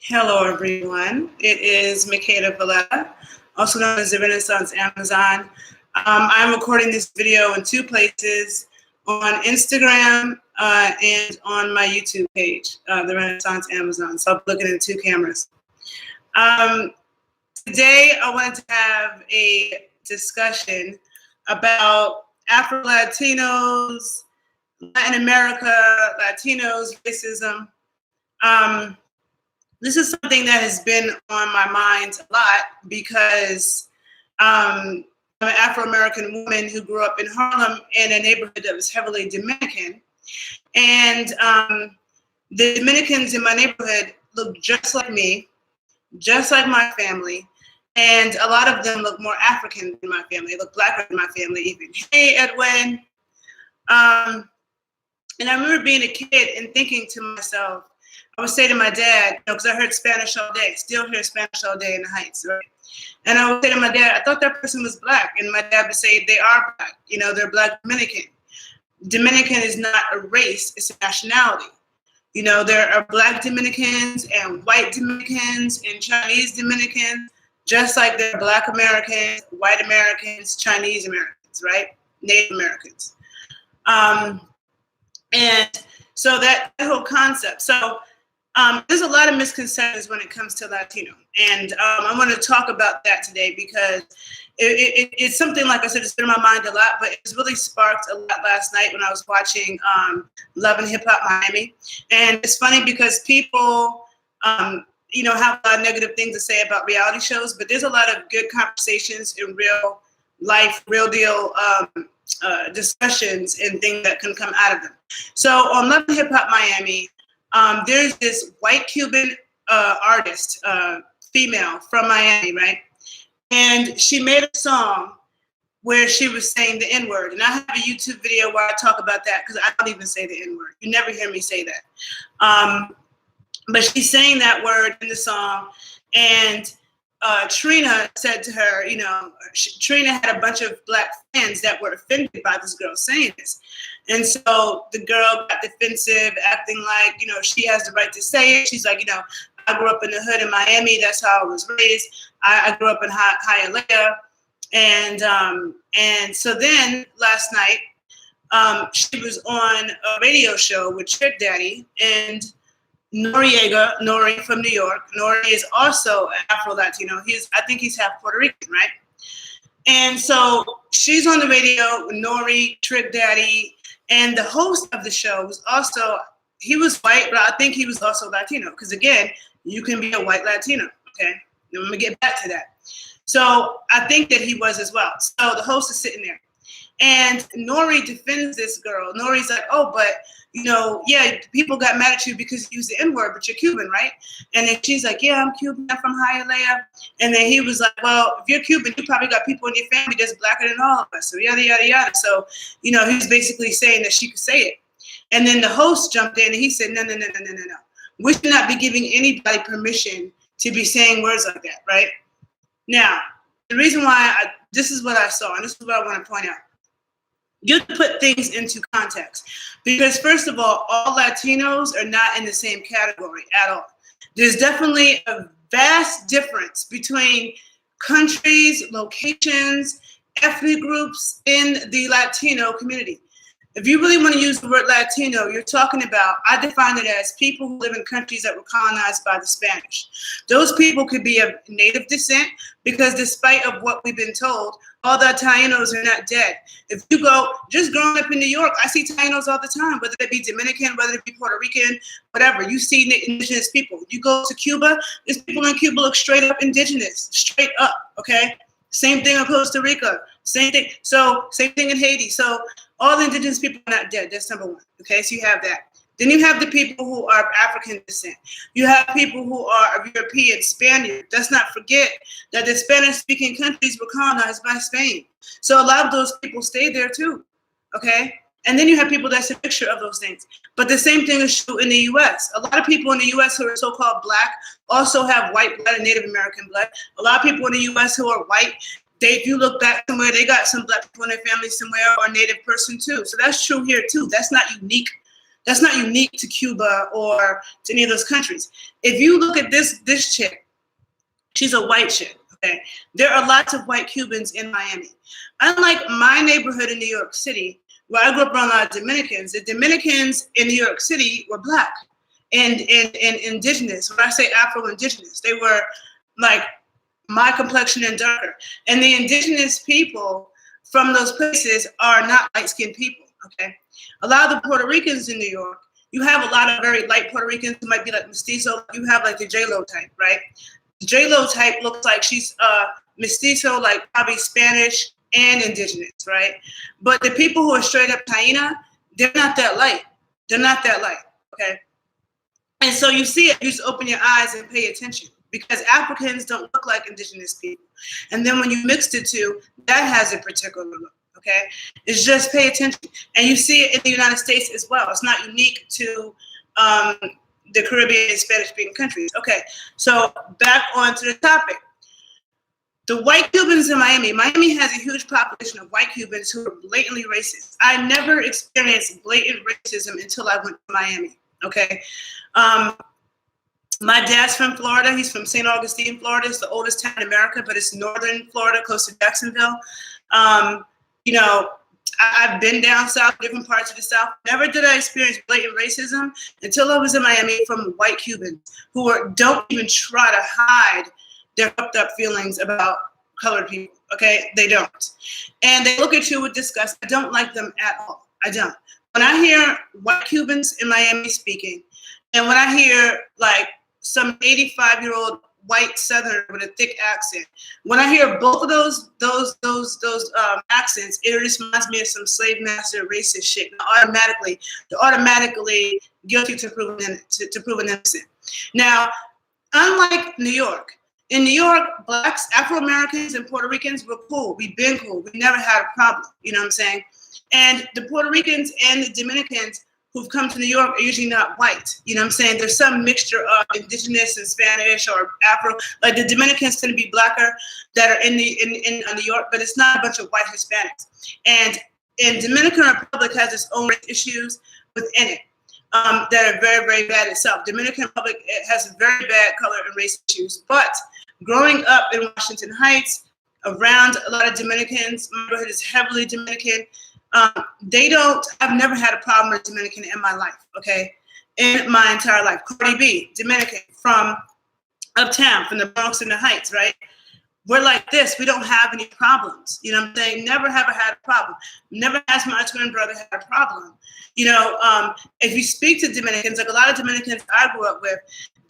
Hello, everyone. It is Makeda Valletta, also known as the Renaissance Amazon. I'm recording this video in two places, on Instagram and on my YouTube page, the Renaissance Amazon. So I'm looking at two cameras. Today, I wanted to have a discussion about Afro-Latinos, Latin America, Latinos, racism. This is something that has been on my mind a lot because I'm an Afro-American woman who grew up in Harlem in a neighborhood that was heavily Dominican. And the Dominicans in my neighborhood look just like me, just like my family. And a lot of them look more African than my family, look blacker than my family even. Hey, Edwin. And I remember being a kid and thinking to myself, I would say to my dad, because I heard Spanish all day, still hear Spanish all day in the Heights, right? And I would say to my dad, I thought that person was black. And my dad would say, they are black. They're black Dominican. Dominican is not a race, it's a nationality. There are black Dominicans and white Dominicans and Chinese Dominicans, just like there are black Americans, white Americans, Chinese Americans, right? Native Americans. And so that whole concept. So there's a lot of misconceptions when it comes to Latino. And I want to talk about that today because it's something, like I said, it's been in my mind a lot, but it's really sparked a lot last night when I was watching Love and Hip Hop Miami. And it's funny because people, have a lot of negative things to say about reality shows, but there's a lot of good conversations in real life, real deal discussions and things that can come out of them. So on Love and Hip Hop Miami, there's this white Cuban artist, female from Miami, right? And she made a song where she was saying the N-word. And I have a YouTube video where I talk about that because I don't even say the N-word. You never hear me say that. But she's saying that word in the song. And Trina said to her, Trina had a bunch of black fans that were offended by this girl saying this. And so the girl got defensive, acting like, she has the right to say it. She's like, I grew up in the hood in Miami. That's how I was raised. I grew up in Hialeah. And so then last night, she was on a radio show with Trick Daddy and Nori from New York. Nori is also Afro-Latino. I think he's half Puerto Rican, right? And so she's on the radio with Nori, Trick Daddy, and the host of the show was also, he was white, but I think he was also Latino. Because again, you can be a white Latino, okay? And I'm gonna get back to that. So I think that he was as well. So the host is sitting there. And Nori defends this girl. Nori's like, oh, but, yeah, people got mad at you because you used the N-word, but you're Cuban, right? And then she's like, yeah, I'm Cuban. I'm from Hialeah. And then he was like, well, if you're Cuban, you probably got people in your family that's blacker than all of us. So yada, yada, yada. So, he was basically saying that she could say it. And then the host jumped in and he said, no. We should not be giving anybody permission to be saying words like that, right? Now, the reason why this is what I saw, and this is what I want to point out. You have to put things into context because, first of all Latinos are not in the same category at all. There's definitely a vast difference between countries, locations, ethnic groups in the Latino community. If you really want to use the word Latino, you're talking about, I define it as people who live in countries that were colonized by the Spanish. Those people could be of native descent because despite of what we've been told, all the Tainos are not dead. If you go, just growing up in New York, I see Tainos all the time, whether they be Dominican, whether it be Puerto Rican, whatever. You see indigenous people. You go to Cuba, there's people in Cuba look straight up indigenous, straight up, okay? Same thing in Costa Rica, same thing. So same thing in Haiti. So all the indigenous people are not dead. That's number one. Okay, so you have that. Then you have the people who are of African descent. You have people who are of European, Spaniard. Let's not forget that the Spanish-speaking countries were colonized by Spain. So a lot of those people stayed there too. Okay, and then you have people that's a mixture of those things. But the same thing is true in the U.S. A lot of people in the U.S. who are so-called black also have white blood and Native American blood. A lot of people in the U.S. who are white, if you look back somewhere, they got some Black people in their family somewhere, or a Native person too. So that's true here too. That's not unique. That's not unique to Cuba or to any of those countries. If you look at this chick, she's a white chick. Okay, there are lots of white Cubans in Miami. Unlike my neighborhood in New York City, where I grew up around a lot of Dominicans, the Dominicans in New York City were Black and indigenous. When I say Afro-Indigenous, they were like my complexion and darker. And the indigenous people from those places are not light-skinned people, okay? A lot of the Puerto Ricans in New York, you have a lot of very light Puerto Ricans who might be like mestizo. You have like the J-Lo type, right? The J-Lo type looks like she's mestizo, like probably Spanish and indigenous, right? But the people who are straight up Taína, they're not that light. They're not that light, okay? And so you see it, you just open your eyes and pay attention, because Africans don't look like indigenous people. And then when you mix the two, that has a particular look, okay? It's just pay attention. And you see it in the United States as well. It's not unique to the Caribbean and Spanish-speaking countries. Okay, so back onto the topic. The white Cubans in Miami. Miami has a huge population of white Cubans who are blatantly racist. I never experienced blatant racism until I went to Miami, okay? My dad's from Florida. He's from St. Augustine, Florida. It's the oldest town in America, but it's northern Florida, close to Jacksonville. You know, I've been down south, different parts of the South. Never did I experience blatant racism until I was in Miami from white Cubans who don't even try to hide their fucked up feelings about colored people, okay? They don't. And they look at you with disgust. I don't like them at all. I don't. When I hear white Cubans in Miami speaking, and when I hear like some 85-year-old white Southerner with a thick accent, when I hear both of those accents, it just reminds me of some slave master racist shit. And they're automatically guilty to prove innocent. Now, unlike New York, in New York, Blacks, Afro-Americans, and Puerto Ricans were cool. We've been cool. We never had a problem. You know what I'm saying? And the Puerto Ricans and the Dominicans who've come to New York are usually not white. You know what I'm saying? There's some mixture of indigenous and Spanish or Afro. Like the Dominicans tend to be blacker that are in New York, but it's not a bunch of white Hispanics. And Dominican Republic has its own issues within it that are very, very bad itself. Dominican Republic has very bad color and race issues. But growing up in Washington Heights, around a lot of Dominicans, my neighborhood is heavily Dominican. I've never had a problem with Dominican in my life, okay? In my entire life. Cardi B, Dominican, from uptown, from the Bronx and the Heights, right? We're like this. We don't have any problems. You know what I'm saying? Never ever had a problem. Never has my twin brother had a problem. You know, if you speak to Dominicans, like a lot of Dominicans I grew up with,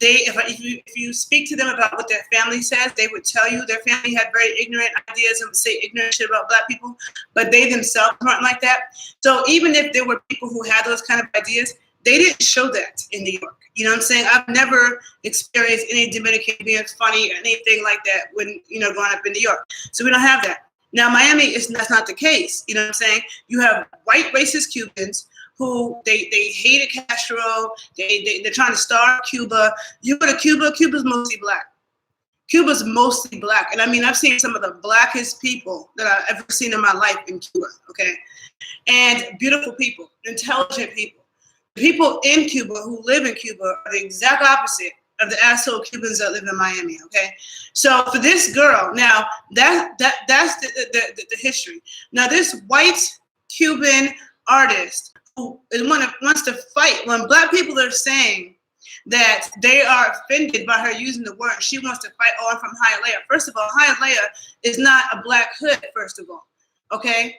if you speak to them about what their family says, they would tell you their family had very ignorant ideas and would say ignorant shit about Black people, but they themselves weren't like that. So even if there were people who had those kind of ideas, they didn't show that in New York. You know what I'm saying? I've never experienced any Dominican being funny or anything like that when, you know, growing up in New York. So we don't have that. Now, Miami, that's not the case. You know what I'm saying? You have white racist Cubans who they hated Castro. They're trying to starve Cuba. You go to Cuba, Cuba's mostly Black. Cuba's mostly Black. And I mean, I've seen some of the Blackest people that I've ever seen in my life in Cuba, okay? And beautiful people, intelligent people. People in Cuba who live in Cuba are the exact opposite of the asshole Cubans that live in Miami, okay? So for this girl, now that's the history. Now this white Cuban artist who wants to fight, when Black people are saying that they are offended by her using the word, she wants to fight on from Hialeah. First of all, Hialeah is not a Black hood, first of all, okay?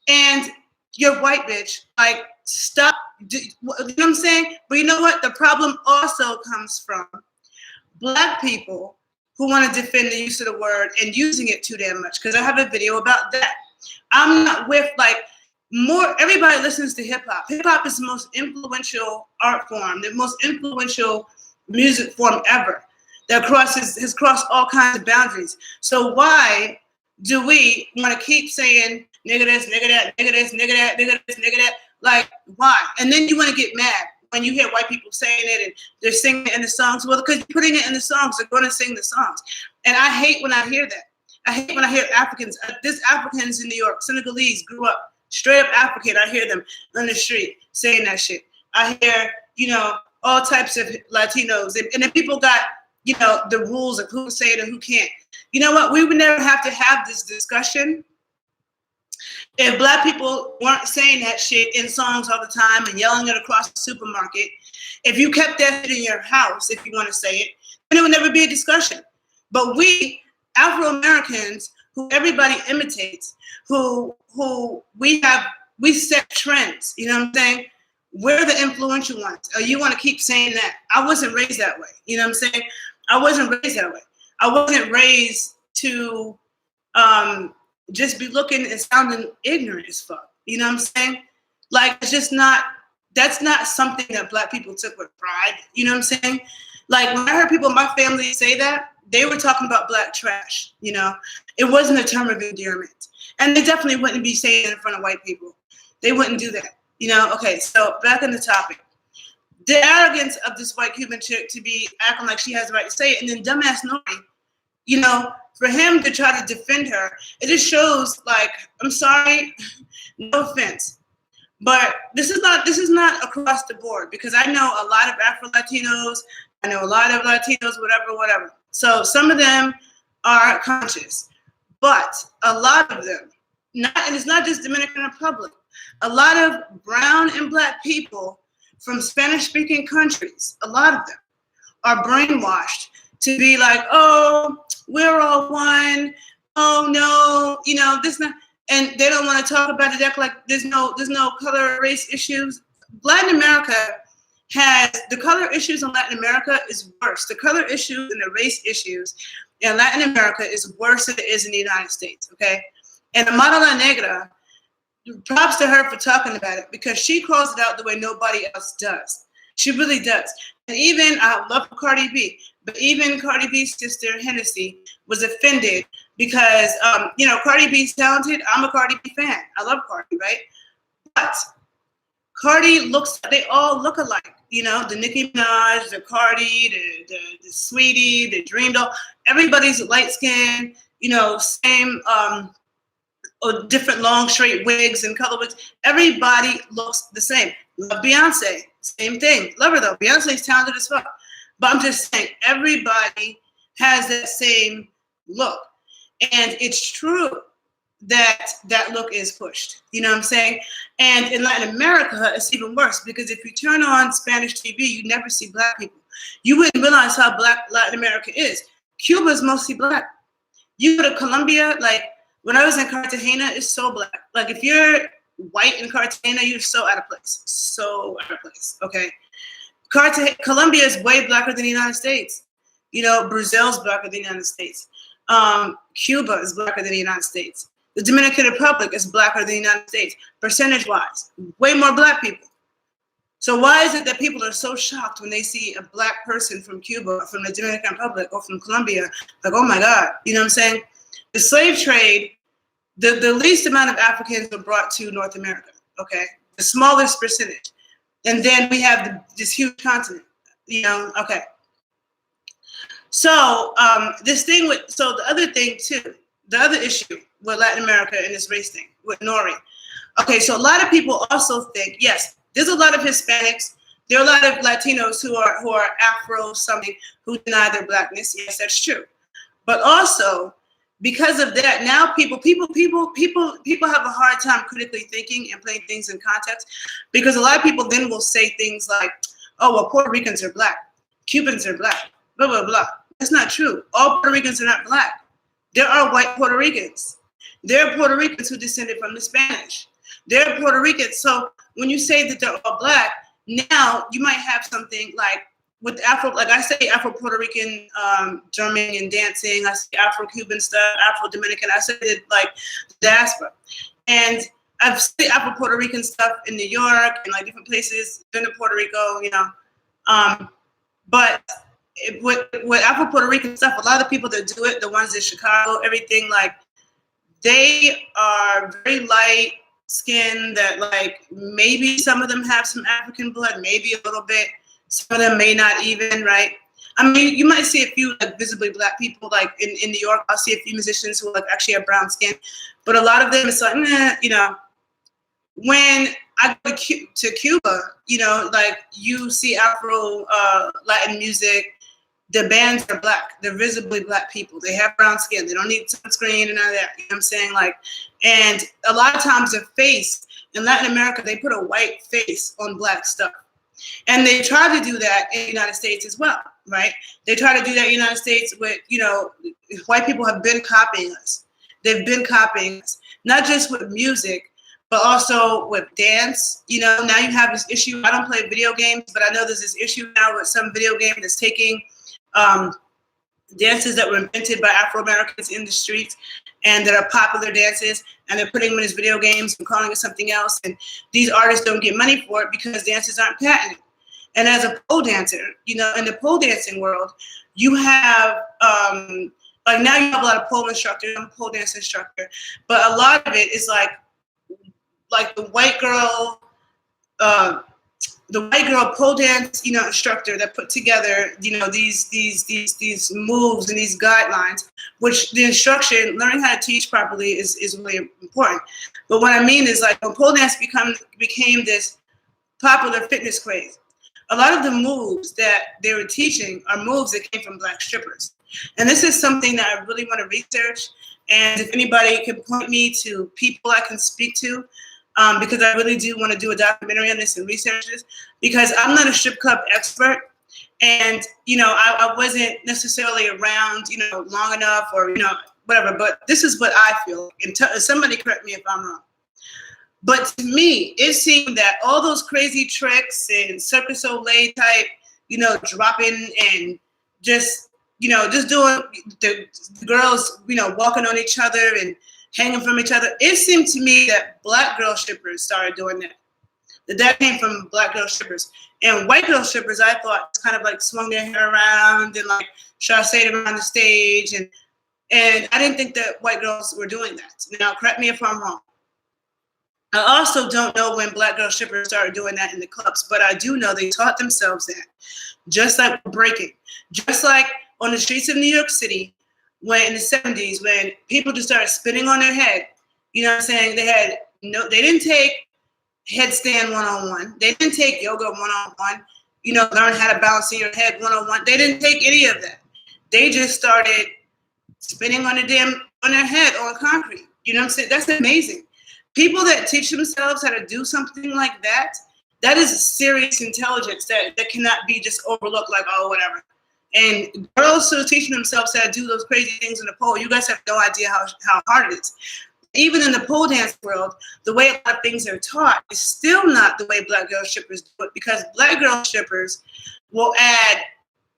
And you're white, bitch. Like, stop. You know what I'm saying? But you know what? The problem also comes from Black people who want to defend the use of the word and using it too damn much. Because I have a video about that. I'm not with, like, everybody listens to hip hop. Hip hop is the most influential art form, the most influential music form ever that has crossed all kinds of boundaries. So why do we want to keep saying nigga this, nigga that, nigga this, nigga that, nigga this, nigga that? Like, why? And then you want to get mad when you hear white people saying it and they're singing it in the songs. Well, because you're putting it in the songs, they're going to sing the songs. And I hate when I hear that. I hate when I hear Africans. There's Africans in New York, Senegalese, grew up straight up African. I hear them on the street saying that shit. I hear, all types of Latinos, and then people got, the rules of who can say it and who can't. You know what? We would never have to have this discussion if Black people weren't saying that shit in songs all the time and yelling it across the supermarket. If you kept that shit in your house, if you want to say it, then it would never be a discussion. But we, Afro-Americans, who everybody imitates, who we set trends, you know what I'm saying? We're the influential ones. You want to keep saying that. I wasn't raised that way, you know what I'm saying? I wasn't raised that way. I wasn't raised to just be looking and sounding ignorant as fuck, you know what I'm saying? Like, it's just not, that's not something that Black people took with pride, you know what I'm saying? Like, when I heard people in my family say that, they were talking about Black trash, It wasn't a term of endearment. And they definitely wouldn't be saying it in front of white people. They wouldn't do that, Okay, so back on the topic. The arrogance of this white Cuban chick to be acting like she has the right to say it, and then dumbass Nori, for him to try to defend her, it just shows, like, I'm sorry, no offense, but this is not across the board, because I know a lot of Afro-Latinos, I know a lot of Latinos, whatever. So some of them are conscious, but a lot of them, and it's not just Dominican Republic, a lot of brown and Black people from Spanish-speaking countries, a lot of them are brainwashed to be like, oh, we're all one. Oh no, this not, and they don't want to talk about it. Act like there's no color or race issues. Latin America has the color issues in Latin America is worse. The color issues and the race issues in Latin America is worse than it is in the United States. Okay, and Amara La Negra, props to her for talking about it, because she calls it out the way nobody else does. She really does. And even, I love Cardi B, but even Cardi B's sister, Hennessy, was offended because, Cardi B's talented. I'm a Cardi B fan. I love Cardi, right? But Cardi they all look alike. The Nicki Minaj, the Cardi, the Sweetie, the Dream Doll. Everybody's light skin, same, or different long straight wigs and color wigs. Everybody looks the same. Love Beyonce, same thing. Love her though. Beyonce's talented as fuck. But I'm just saying, everybody has that same look. And it's true that that look is pushed. You know what I'm saying? And in Latin America, it's even worse, because if you turn on Spanish TV, you never see Black people. You wouldn't realize how Black Latin America is. Cuba is mostly Black. You go to Colombia, like, when I was in Cartagena, it's so Black. Like, if you're white in Cartagena, you're so out of place. So out of place, okay? Colombia is way Blacker than the United States. Brazil's Blacker than the United States. Cuba is Blacker than the United States. The Dominican Republic is Blacker than the United States, percentage-wise. Way more Black people. So why is it that people are so shocked when they see a Black person from Cuba, from the Dominican Republic, or from Colombia? Like, oh my God, you know what I'm saying? The slave trade, the least amount of Africans were brought to North America, okay? The smallest percentage. And then we have this huge continent, okay. So the other thing too, the other issue with Latin America and this race thing, with Nori. Okay, so a lot of people also think, yes, there's a lot of Hispanics, there are a lot of Latinos who are Afro something, who deny their Blackness. Yes, that's true. But also, because of that, now people have a hard time critically thinking and putting things in context, because a lot of people then will say things like, oh, well, Puerto Ricans are Black, Cubans are Black, blah, blah, blah. That's not true. All Puerto Ricans are not Black. There are white Puerto Ricans. There are Puerto Ricans who descended from the Spanish. There are Puerto Ricans. So when you say that they're all Black, now you might have something like, with Afro, like I say Afro-Puerto Rican drumming and dancing, I say Afro-Cuban stuff, Afro-Dominican, I say it like diaspora. And I've seen Afro-Puerto Rican stuff in New York and like different places, been to Puerto Rico, but with Afro-Puerto Rican stuff, a lot of people that do it, the ones in Chicago, everything, like, they are very light skinned, that like maybe some of them have some African blood, maybe a little bit. Some of them may not even, right? I mean, you might see a few like visibly black people, like in New York. I'll see a few musicians who like actually have brown skin, but a lot of them it's like, you know. When I go to Cuba, you know, like you see Afro Latin music, the bands are black. They're visibly black people. They have brown skin. They don't need sunscreen and all that. You know what I'm saying? Like, and a lot of times their face in Latin America, they put a white face on black stuff. And they try to do that in the United States as well, right? They try to do that in the United States with, you know, white people have been copying us. They've been copying us, not just with music, but also with dance. You know, now you have this issue. I don't play video games, but I know there's this issue now with some video game that's taking dances that were invented by Afro-Americans in the streets and that are popular dances, and they're putting them in these video games and calling it something else. And these artists don't get money for it because dances aren't patented. And as a pole dancer, you know, in the pole dancing world, you have, like now you have a lot of pole instructors. I'm a pole dance instructor, but a lot of it is like the white girl pole dance, you know, instructor that put together, you know, these moves and these guidelines, which the instruction, learning how to teach properly is really important. But what I mean is like when pole dance became this popular fitness craze, a lot of the moves that they were teaching are moves that came from black strippers. And this is something that I really want to research. And if anybody can point me to people I can speak to, because I really do want to do a documentary on this and research this, because I'm not a strip club expert. And, you know, I wasn't necessarily around, you know, long enough or, you know, whatever, but this is what I feel. And somebody correct me if I'm wrong. But to me, it seemed that all those crazy tricks and Circus Olay type, you know, dropping and just, you know, just doing the girls, you know, walking on each other and hanging from each other. It seemed to me that black girl strippers started doing that. That came from black girl strippers. And white girl strippers, I thought, kind of like swung their hair around and like chassayed around the stage. And I didn't think that white girls were doing that. Now, correct me if I'm wrong. I also don't know when black girl strippers started doing that in the clubs, but I do know they taught themselves that. Just like breaking. Just like on the streets of New York City, when in the 70s, when people just started spinning on their head, you know what I'm saying? They didn't take headstand 101. They didn't take yoga 101, you know, learn how to balance in your head 101. They didn't take any of that. They just started spinning on their head on concrete. You know what I'm saying? That's amazing. People that teach themselves how to do something like that, that is serious intelligence that cannot be just overlooked like, oh, whatever. And girls who are teaching themselves how to do those crazy things in the pole, you guys have no idea how hard it is. Even in the pole dance world, the way a lot of things are taught is still not the way black girl strippers do it, because black girl strippers will add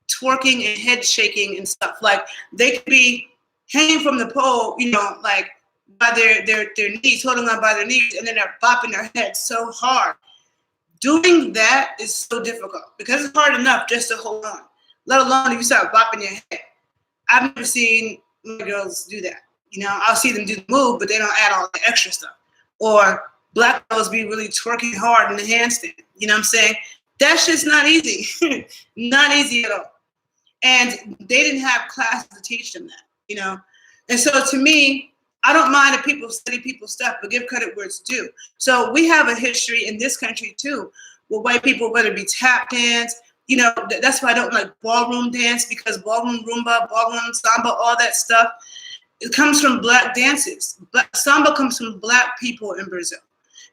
twerking and head shaking and stuff. Like they could be hanging from the pole, you know, like by their knees, holding on by their knees, and then they're bopping their head so hard. Doing that is so difficult because it's hard enough just to hold on, let alone if you start bopping your head. I've never seen girls do that. You know, I'll see them do the move, but they don't add all the extra stuff. Or black girls be really twerking hard in the handstand. You know what I'm saying? That's just not easy. Not easy at all. And they didn't have classes to teach them that, you know? And so to me, I don't mind if people study people's stuff, but give credit where it's due. So we have a history in this country too, with white people, whether it be tap dance, you know, that's why I don't like ballroom dance, because ballroom rumba, ballroom samba, all that stuff, it comes from black dances. Samba comes from black people in Brazil.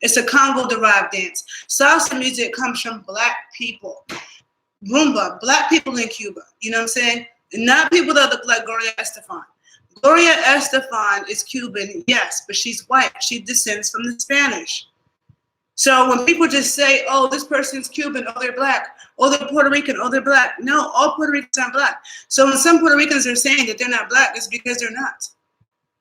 It's a Congo-derived dance. Salsa music comes from black people. Rumba, black people in Cuba. You know what I'm saying? And not people that look like Gloria Estefan. Gloria Estefan is Cuban, yes, but she's white. She descends from the Spanish. So when people just say, oh, this person's Cuban, oh, they're black, oh, they're Puerto Rican, oh, they're black. No, all Puerto Ricans aren't black. So when some Puerto Ricans are saying that they're not black, it's because they're not.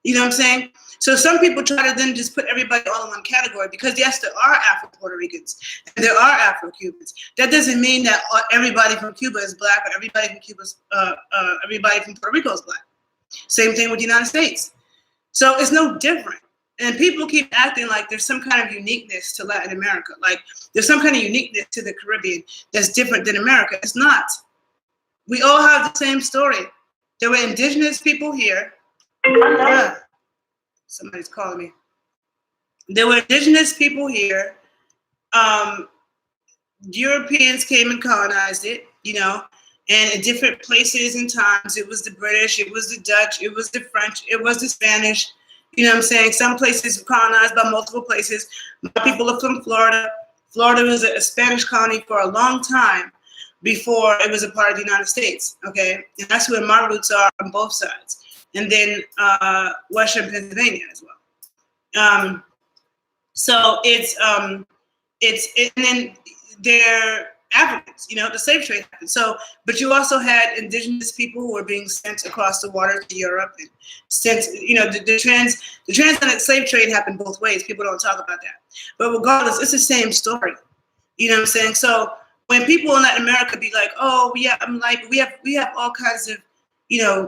You know what I'm saying? So some people try to then just put everybody all in one category because, yes, there are Afro-Puerto Ricans and there are Afro-Cubans. That doesn't mean that everybody from Cuba is black or everybody from Puerto Rico is black. Same thing with the United States. So it's no different. And people keep acting like there's some kind of uniqueness to Latin America. Like there's some kind of uniqueness to the Caribbean that's different than America. It's not. We all have the same story. There were indigenous people here. Somebody's calling me. There were indigenous people here. Europeans came and colonized it, and in different places and times. It was the British, it was the Dutch, it was the French, it was the Spanish. You know what I'm saying? Some places were colonized by multiple places. My people are from Florida. Florida was a Spanish colony for a long time before it was a part of the United States, okay? And that's where my roots are on both sides. And then Western Pennsylvania as well. So and then they're Africans, the slave trade happened. So, but you also had indigenous people who were being sent across the water to Europe and sent, the transatlantic slave trade happened both ways. People don't talk about that. But regardless, it's the same story. You know what I'm saying? So when people in Latin America be like, oh, yeah, I'm like, we have all kinds of,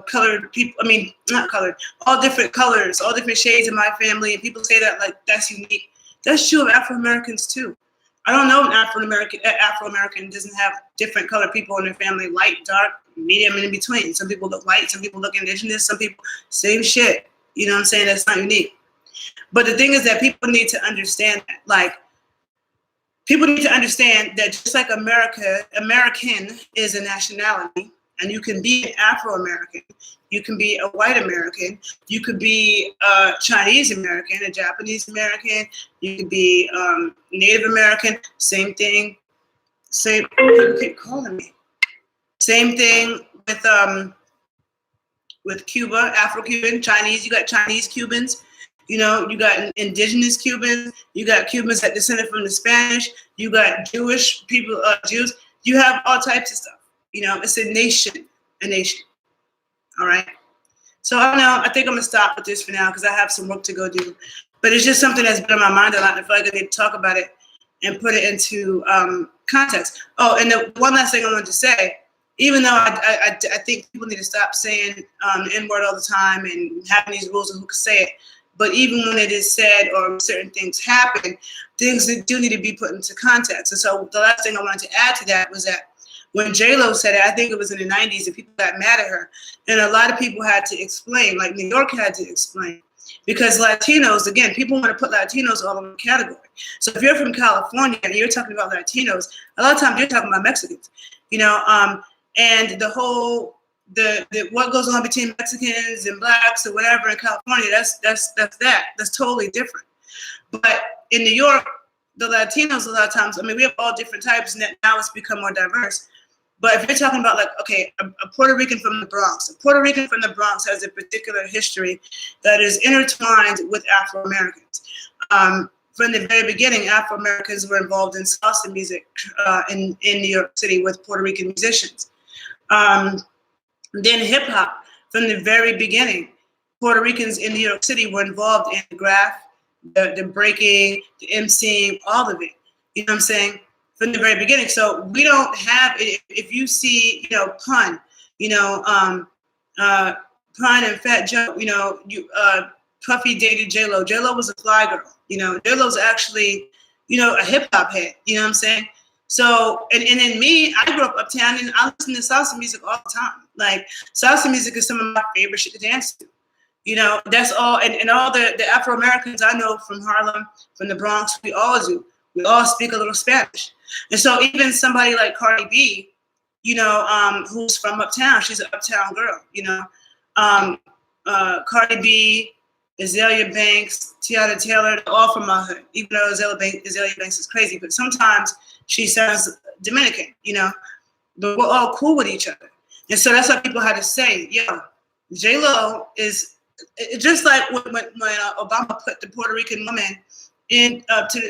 colored people. I mean, not colored, all different colors, all different shades in my family. And people say that like that's unique. That's true of Afro-Americans too. I don't know an Afro-American doesn't have different colored people in their family, light, dark, medium, and in between. Some people look white, some people look indigenous, some people, same shit. You know what I'm saying? That's not unique. But the thing is that people need to understand that. Like, people need to understand that just like American is a nationality, and you can be an Afro-American, you can be a white American, you could be a Chinese American, a Japanese American, you could be Native American, same thing. People keep calling me. Same thing with Cuba, Afro-Cuban, Chinese. You got Chinese Cubans. You got indigenous Cubans. You got Cubans that descended from the Spanish. You got Jewish people, Jews. You have all types of stuff. It's a nation. All right. So I don't know. I think I'm gonna stop with this for now because I have some work to go do. But it's just something that's been on my mind a lot. And I feel like I need to talk about it and put it into context. Oh, and the one last thing I wanted to say, even though I think people need to stop saying the N-word all the time and having these rules of who can say it. But even when it is said or certain things happen, things that do need to be put into context. And so the last thing I wanted to add to that was that when J-Lo said it, I think it was in the 90s, and people got mad at her. And a lot of people had to explain, like New York had to explain. Because Latinos, again, people want to put Latinos all in the category. So if you're from California and you're talking about Latinos, a lot of times you're talking about Mexicans, and the whole, the what goes on between Mexicans and blacks or whatever in California, that's totally different. But in New York, the Latinos, a lot of times, we have all different types, and now it's become more diverse. But if you're talking about, like, okay, a Puerto Rican from the Bronx, a Puerto Rican from the Bronx has a particular history that is intertwined with Afro-Americans. From the very beginning, Afro-Americans were involved in salsa music in New York City with Puerto Rican musicians. Then hip-hop, from the very beginning, Puerto Ricans in New York City were involved in the graph, the breaking, the emceeing, all of it. You know what I'm saying? From the very beginning. So we don't have, if you see, Pun, Pun and Fat Joe, Puffy dated J-Lo. J-Lo was a fly girl. J-Lo's actually, a hip hop head. You know what I'm saying? So, and then me, I grew up uptown and I listen to salsa music all the time. Like, salsa music is some of my favorite shit to dance to. That's all, and all the Afro-Americans I know from Harlem, from the Bronx, we all do. We all speak a little Spanish. And so even somebody like Cardi B, who's from uptown, she's an uptown girl, Cardi B, Azalea Banks, Tiana Taylor, they're all from my hood, even though Azalea Banks is crazy, but sometimes she sounds Dominican, but we're all cool with each other. And so that's what people had to say, J-Lo is, just like when Obama put the Puerto Rican woman in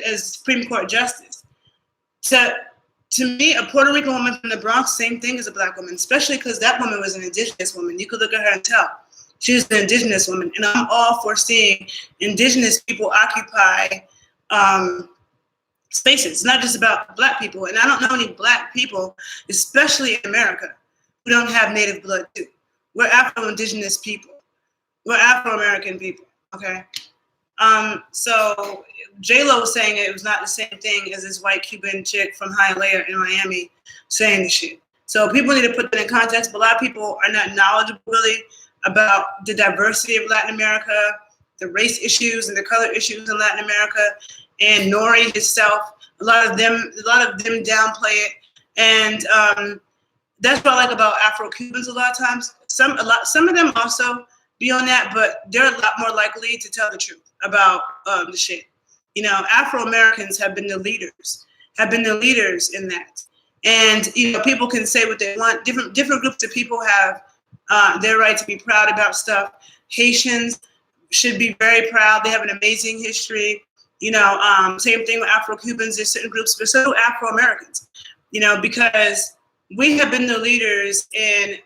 as Supreme Court justice. To me, a Puerto Rican woman from the Bronx, same thing as a black woman, especially because that woman was an indigenous woman. You could look at her and tell she was an indigenous woman. And I'm all for seeing indigenous people occupy spaces. It's not just about black people. And I don't know any black people, especially in America, who don't have native blood too. We're Afro-Indigenous people. We're Afro-American people, okay? So J-Lo was saying it was not the same thing as this white Cuban chick from Hialeah in Miami saying the shit. So people need to put that in context. But a lot of people are not knowledgeable really about the diversity of Latin America, the race issues and the color issues in Latin America. And Nori himself, a lot of them downplay it. And that's what I like about Afro-Cubans a lot of times. Some of them also be on that, but they're a lot more likely to tell the truth about the shit. You know, Afro-Americans have been the leaders in that. And, you know, people can say what they want. Different groups of people have their right to be proud about stuff. Haitians should be very proud. They have an amazing history. You know, same thing with Afro-Cubans. There's certain groups, but so do Afro-Americans, you know, because we have been the leaders in,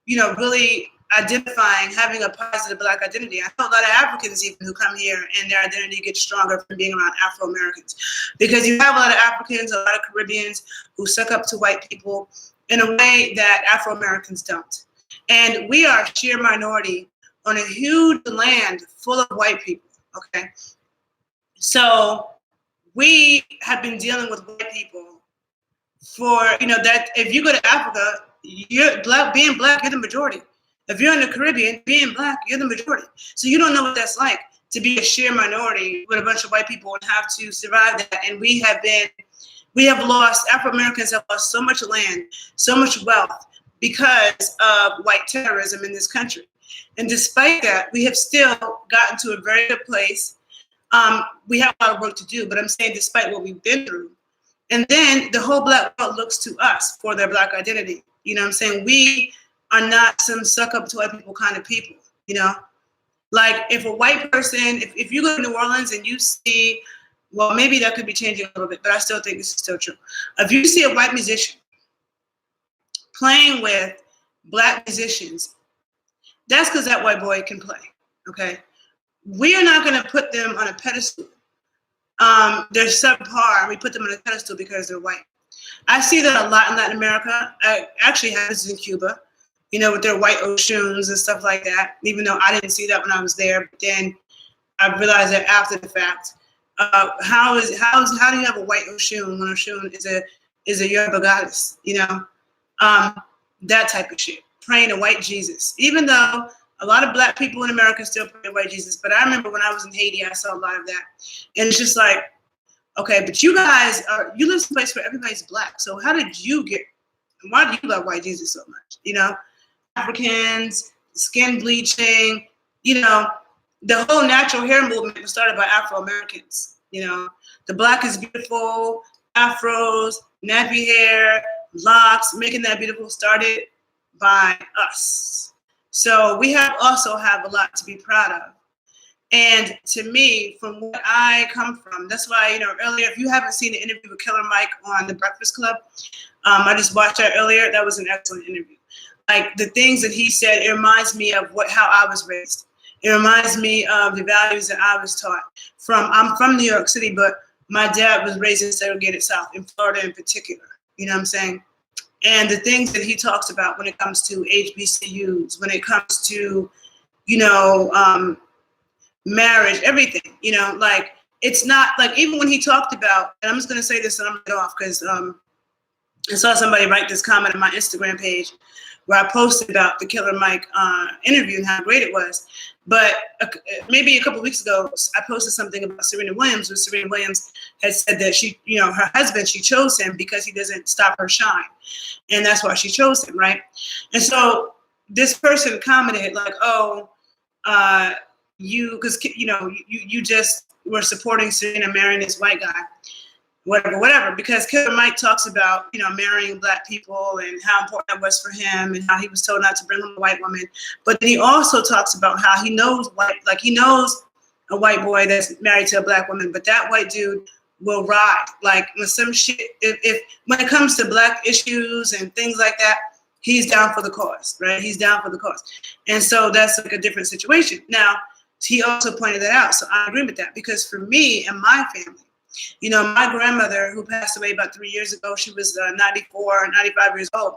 you know, really identifying, having a positive Black identity. I know a lot of Africans even who come here and their identity gets stronger from being around Afro-Americans, because you have a lot of Africans, a lot of Caribbeans who suck up to white people in a way that Afro-Americans don't. And we are a sheer minority on a huge land full of white people, okay? So we have been dealing with white people for, you know, that if you go to Africa, being Black, you're the majority. If you're in the Caribbean, being Black, you're the majority. So you don't know what that's like to be a sheer minority with a bunch of white people and have to survive that. And Afro-Americans have lost so much land, so much wealth because of white terrorism in this country. And despite that, we have still gotten to a very good place. We have a lot of work to do, but I'm saying despite what we've been through. And then the whole Black world looks to us for their Black identity. You know what I'm saying? We are not some suck up to white people kind of people, you know? Like if a white person, if you go to New Orleans and you see, well, maybe that could be changing a little bit, but I still think this is still true. If you see a white musician playing with Black musicians, that's because that white boy can play, okay? We are not gonna put them on a pedestal. They're subpar, and we put them on a pedestal because they're white. I see that a lot in Latin America. It actually happens in Cuba, you know, with their white Oshuns and stuff like that, even though I didn't see that when I was there. But then I realized that after the fact. How do you have a white Oshun when Oshun is a Yoruba goddess, you know? That type of shit. Praying to white Jesus. Even though a lot of Black people in America still pray to white Jesus. But I remember when I was in Haiti, I saw a lot of that. And it's just like, okay, but you guys you live someplace where everybody's Black. So why do you love white Jesus so much? You know, Africans, skin bleaching, you know, the whole natural hair movement was started by Afro-Americans. You know, the Black is beautiful, afros, nappy hair, locks, making that beautiful started by us. So we also have a lot to be proud of. And to me, from what I come from, that's why, you know, earlier, if you haven't seen the interview with Killer Mike on The Breakfast Club, I just watched that earlier. That was an excellent interview. Like the things that he said, it reminds me of how I was raised. It reminds me of the values that I was taught. I'm from New York City, but my dad was raised in segregated South, in Florida in particular. You know what I'm saying? And the things that he talks about when it comes to HBCUs, when it comes to, you know, marriage, everything, you know, like it's not like, even when he talked about, and I'm just going to say this and I'm going to get off because I saw somebody write this comment on my Instagram page where I posted about the Killer Mike interview and how great it was. But maybe a couple of weeks ago, I posted something about Serena Williams, where Serena Williams had said that she, you know, her husband, she chose him because he doesn't stop her shine. And that's why she chose him, right? And so this person commented like, oh, because, you know, you just were supporting Serena marrying this white guy. Whatever, because Killer Mike talks about, you know, marrying Black people and how important that was for him and how he was told not to bring home a white woman. But then he also talks about how he knows he knows a white boy that's married to a Black woman, but that white dude will ride. Like when some shit, if when it comes to Black issues and things like that, he's down for the cause, right? He's down for the cause. And so that's like a different situation. Now, he also pointed that out. So I agree with that, because for me and my family, you know, my grandmother, who passed away about 3 years ago, she was 95 years old,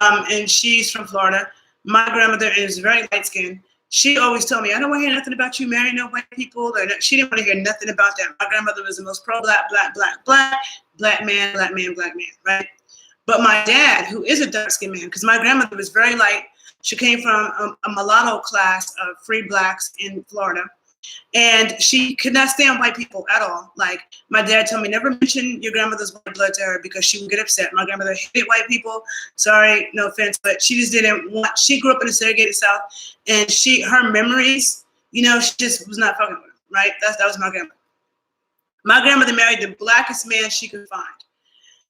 and she's from Florida. My grandmother is very light-skinned. She always told me, I don't want to hear nothing about you marrying no white people. She didn't want to hear nothing about that. My grandmother was the most pro-Black, black man, right? But my dad, who is a dark-skinned man, because my grandmother was very light. She came from a mulatto class of free blacks in Florida. And she could not stand white people at all. Like, my dad told me, never mention your grandmother's white blood to her because she would get upset. My grandmother hated white people. Sorry, no offense, but she just didn't want, she grew up in the segregated South, and her memories, you know, she just was not fucking with them, right? That was my grandmother. My grandmother married the blackest man she could find,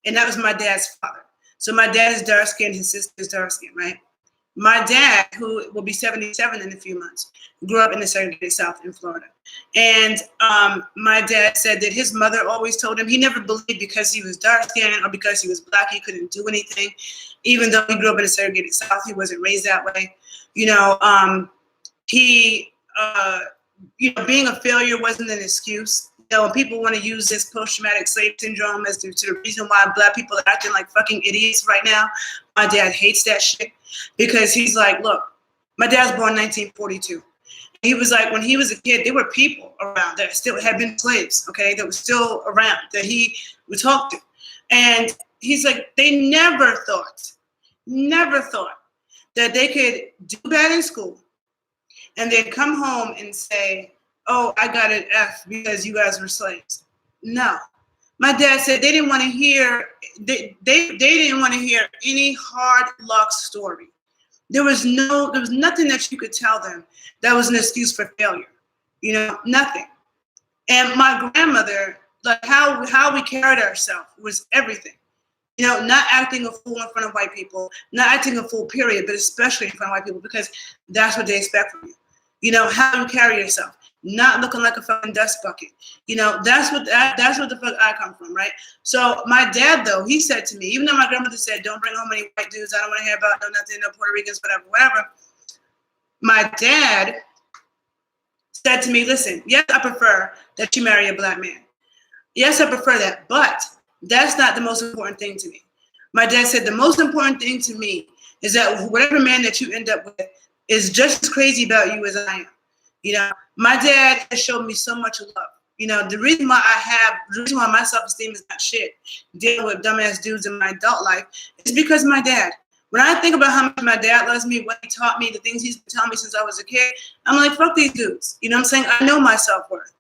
and that was my dad's father. So my dad is dark-skinned, his sister is dark-skinned, right? My dad, who will be 77 in a few months, grew up in the segregated South in Florida. And my dad said that his mother always told him he never believed because he was dark-skinned or because he was black, he couldn't do anything. Even though he grew up in the segregated South, he wasn't raised that way. You know, being a failure wasn't an excuse. You know, when people want to use this post-traumatic slave syndrome as to the reason why black people are acting like fucking idiots right now, my dad hates that shit because he's like, look, my dad's born in 1942. He was like, when he was a kid, there were people around that still had been slaves, okay, that were still around that he would talk to. And he's like, they never thought that they could do bad in school and then come home and say, oh, I got an F because you guys were slaves. No. My dad said they didn't want to hear, they didn't want to hear any hard luck story. There was nothing that you could tell them that was an excuse for failure. You know, nothing. And my grandmother, like how we carried ourselves was everything. You know, not acting a fool in front of white people, not acting a fool, period, but especially in front of white people because that's what they expect from you. You know, how you carry yourself, not looking like a fucking dust bucket. You know, that's what the fuck I come from, right? So my dad, though, he said to me, even though my grandmother said, don't bring home any white dudes, I don't want to hear about no nothing, no Puerto Ricans, whatever. My dad said to me, listen, yes, I prefer that you marry a black man. Yes, I prefer that, but that's not the most important thing to me. My dad said the most important thing to me is that whatever man that you end up with is just as crazy about you as I am. You know, my dad has showed me so much love. You know, the reason why my self-esteem is not shit, dealing with dumbass dudes in my adult life, is because of my dad. When I think about how much my dad loves me, what he taught me, the things he's been telling me since I was a kid, I'm like, fuck these dudes. You know what I'm saying? I know my self-worth.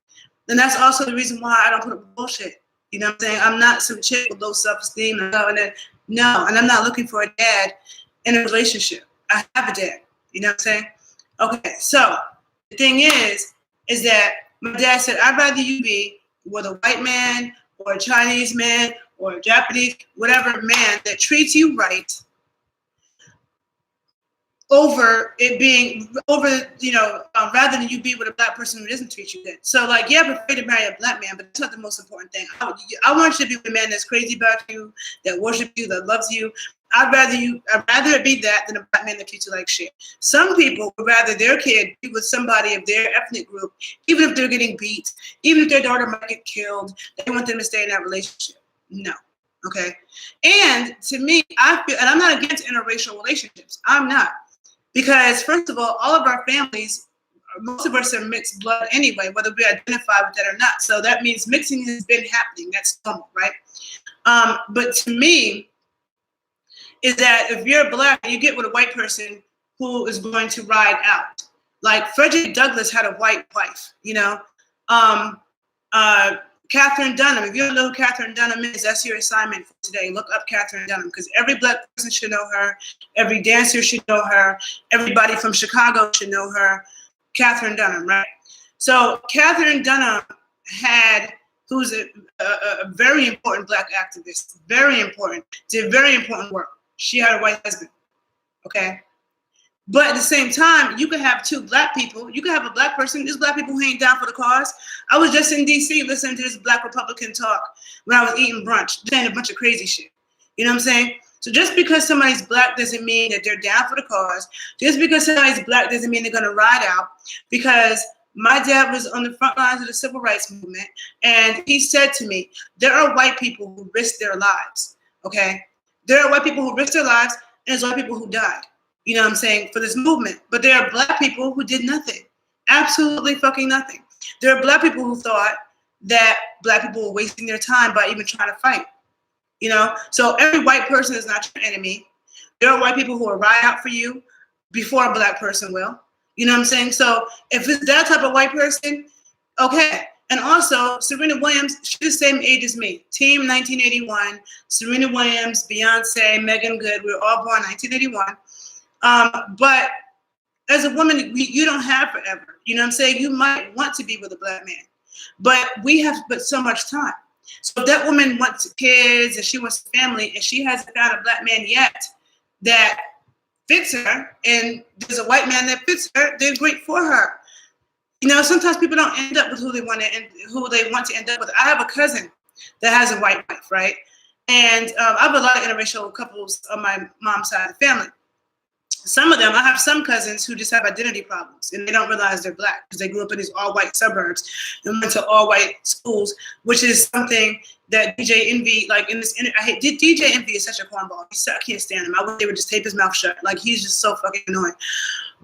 And that's also the reason why I don't put up with bullshit. You know what I'm saying? I'm not some chick with low self-esteem. And I'm not looking for a dad in a relationship. I have a dad. You know what I'm saying? Okay, so the thing is that my dad said, I'd rather you be with a white man or a Chinese man or a Japanese, whatever man that treats you right rather than you be with a black person who doesn't treat you good. So, like, yeah, I prefer to marry a black man, but that's not the most important thing. I want you to be with a man that's crazy about you, that worships you, that loves you. I'd rather it be that than a black man that treats you like shit. Some people would rather their kid be with somebody of their ethnic group, even if they're getting beat, even if their daughter might get killed, they want them to stay in that relationship. No. Okay. And to me, I feel, and I'm not against interracial relationships. I'm not. Because first of all of our families, most of us are mixed blood anyway, whether we identify with that or not. So that means mixing has been happening. That's normal, right? But to me, is that if you're black, you get with a white person who is going to ride out. Like Frederick Douglass had a white wife, you know. Catherine Dunham, if you don't know who Catherine Dunham is, that's your assignment for today. Look up Catherine Dunham because every black person should know her. Every dancer should know her. Everybody from Chicago should know her. Catherine Dunham, right? So Catherine Dunham who's a very important black activist, very important, did very important work. She had a white husband, okay? But at the same time, you could have two black people. You could have a black person. There's black people who ain't down for the cause. I was just in D.C. listening to this black Republican talk when I was eating brunch, saying a bunch of crazy shit. You know what I'm saying? So just because somebody's black doesn't mean that they're down for the cause. Just because somebody's black doesn't mean they're going to ride out. Because my dad was on the front lines of the civil rights movement, and he said to me, there are white people who risked their lives, okay? There are white people who risked their lives, and there's white people who died. You know what I'm saying, for this movement. But there are black people who did nothing. Absolutely fucking nothing. There are black people who thought that black people were wasting their time by even trying to fight. You know, so every white person is not your enemy. There are white people who will ride out for you before a black person will. You know what I'm saying? So if it's that type of white person, okay. And also, Serena Williams, she's the same age as me. Team 1981, Serena Williams, Beyonce, Megan Good, we were all born 1981. But as a woman, you don't have forever. You know what I'm saying? You might want to be with a black man, but we have but so much time. So if that woman wants kids and she wants a family and she hasn't found a black man yet that fits her, and there's a white man that fits her, then great for her. You know, sometimes people don't end up with who they want to end up with. I have a cousin that has a white wife, right? And I have a lot of interracial couples on my mom's side of the family. Some of them, I have some cousins who just have identity problems and they don't realize they're black because they grew up in these all-white suburbs and went to all-white schools, which is something that DJ Envy, like in this, I hate DJ Envy is such a cornball. I can't stand him. I wish they would just tape his mouth shut. Like he's just so fucking annoying.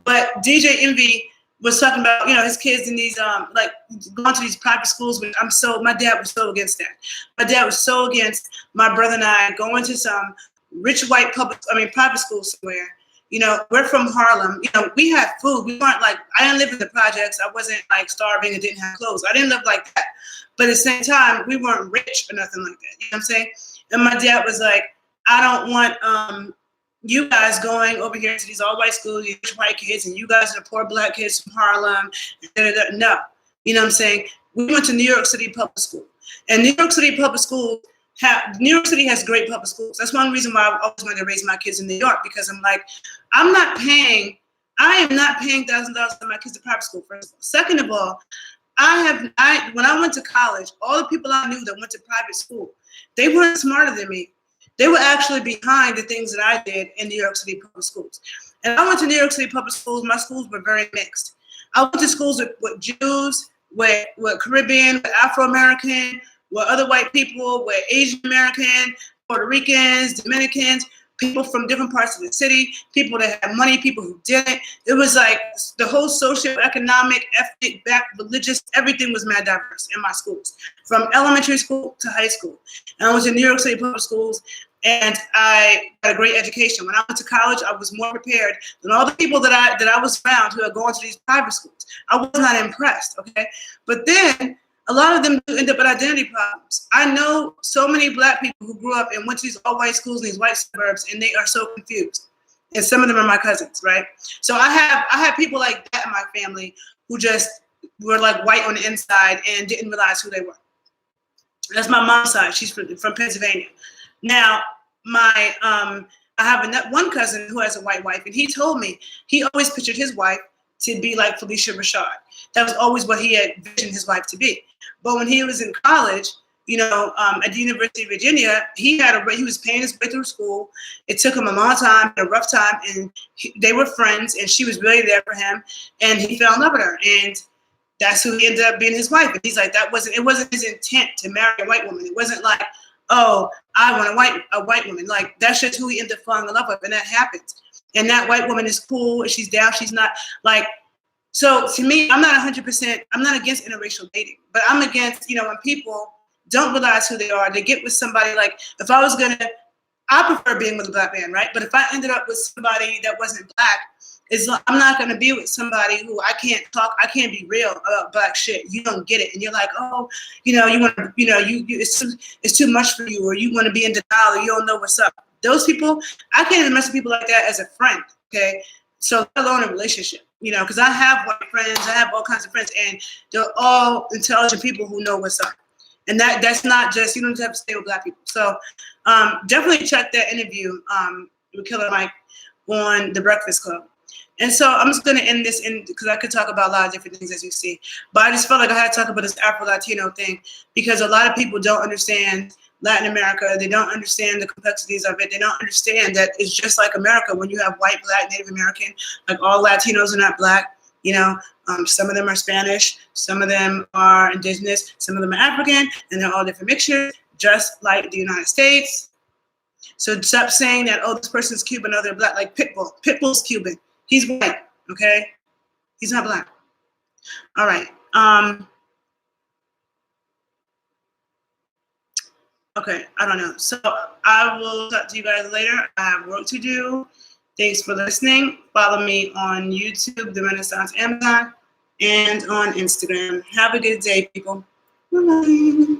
But DJ Envy was talking about, you know, his kids in these like going to these private schools, which my dad was so against that. My dad was so against my brother and I going to some rich white private school somewhere. You know, we're from Harlem. You know, we had food. We weren't like, I didn't live in the projects. I wasn't like starving and didn't have clothes. I didn't live like that. But at the same time, we weren't rich or nothing like that. You know what I'm saying? And my dad was like, I don't want you guys going over here to these all-white schools, these rich white kids, and you guys are the poor black kids from Harlem. No. You know what I'm saying? We went to New York City public school. And New York City public school, New York City has great public schools. That's one reason why I always wanted to raise my kids in New York, because I'm like, I am not paying $1,000 for my kids to private school, first of all. Second of all, when I went to college, all the people I knew that went to private school, they weren't smarter than me. They were actually behind the things that I did in New York City public schools. And I went to New York City public schools. My schools were very mixed. I went to schools with Jews, with Caribbean, with Afro-American, with other white people, with Asian American, Puerto Ricans, Dominicans, people from different parts of the city, people that had money, people who didn't. It was like the whole socioeconomic, ethnic, religious, everything was mad diverse in my schools, from elementary school to high school. And I was in New York City public schools, and I had a great education. When I went to college, I was more prepared than all the people that I was around who are going to these private schools. I was not impressed, okay? But then a lot of them do end up with identity problems. I know so many black people who grew up and went to these all-white schools in these white suburbs, and they are so confused. And some of them are my cousins, right? So I have people like that in my family who just were like white on the inside and didn't realize who they were. That's my mom's side. She's from Pennsylvania. Now, I have one cousin who has a white wife, and he told me he always pictured his wife to be like Felicia Rashad. That was always what he had envisioned his wife to be. But when he was in college, you know, at the University of Virginia, he was paying his way through school. It took him a long time, a rough time, and they were friends, and she was really there for him, and he fell in love with her, and that's who he ended up being his wife. And he's like, it wasn't his intent to marry a white woman. It wasn't like, oh, I want a white woman. Like, that's just who he ended up falling in love with, and that happens. And that white woman is cool, and she's down, she's not, like, so to me, I'm not 100%, I'm not against interracial dating, but I'm against, you know, when people don't realize who they are, they get with somebody, like, if I was gonna, I prefer being with a black man, right? But if I ended up with somebody that wasn't black, I'm not gonna be with somebody who I can't be real about black shit. You don't get it, and you're like, oh, you know, you want to, you know, it's too much for you, or you want to be in denial, or you don't know what's up. Those people, I can't even mess with people like that as a friend, okay? So let alone a relationship, you know, because I have white friends, I have all kinds of friends, and they're all intelligent people who know what's up. And that's not just, you don't have to stay with black people. So definitely check that interview with Killer Mike on The Breakfast Club. And so I'm just going to end this because I could talk about a lot of different things, as you see. But I just felt like I had to talk about this Afro-Latino thing because a lot of people don't understand Latin America. They don't understand the complexities of it. They don't understand that it's just like America when you have white, black, Native American. Like, all Latinos are not black. You know, some of them are Spanish. Some of them are indigenous. Some of them are African. And they're all different mixtures, just like the United States. So stop saying that, oh, this person's Cuban, oh, they're black. Like Pitbull. Pitbull's Cuban. He's white, okay? He's not black. All right. Okay, I don't know. So I will talk to you guys later. I have work to do. Thanks for listening. Follow me on YouTube, The Renaissance Amazon, and on Instagram. Have a good day, people. Bye-bye.